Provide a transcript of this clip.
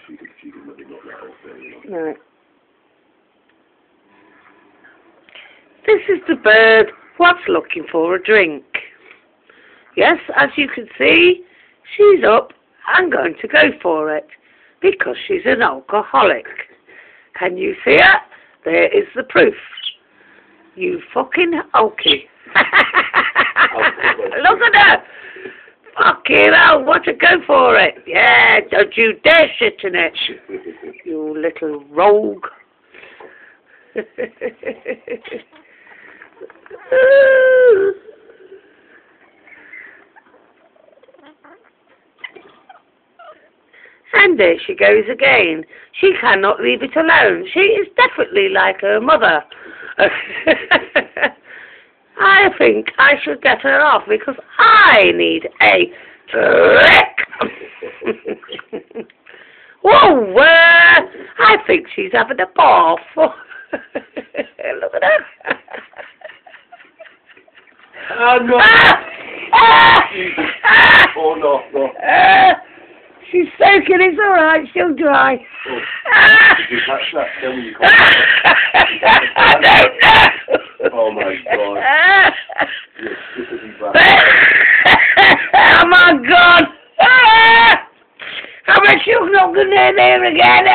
she can really not that whole thing. You know? No. This is the bird what's looking for a drink. Yes, as you can see, she's up and going to go for it because she's an alcoholic. Can you see her? There is the proof. You fucking alky. Look at her. Fucking hell, want to go for it. Yeah, don't you dare shit in it. You little rogue. And there she goes again. She cannot leave it alone. She is definitely like her mother. I think I should get her off because I need a drink. Whoa, I think she's having a bath. Look at her. no. Oh, no. She's soaking, it's alright, she'll dry. Oh. Did you catch that? Tell me you caught that. I don't know. Oh my God. You're stupidly bad. Oh my God. I bet she'll not go near there again.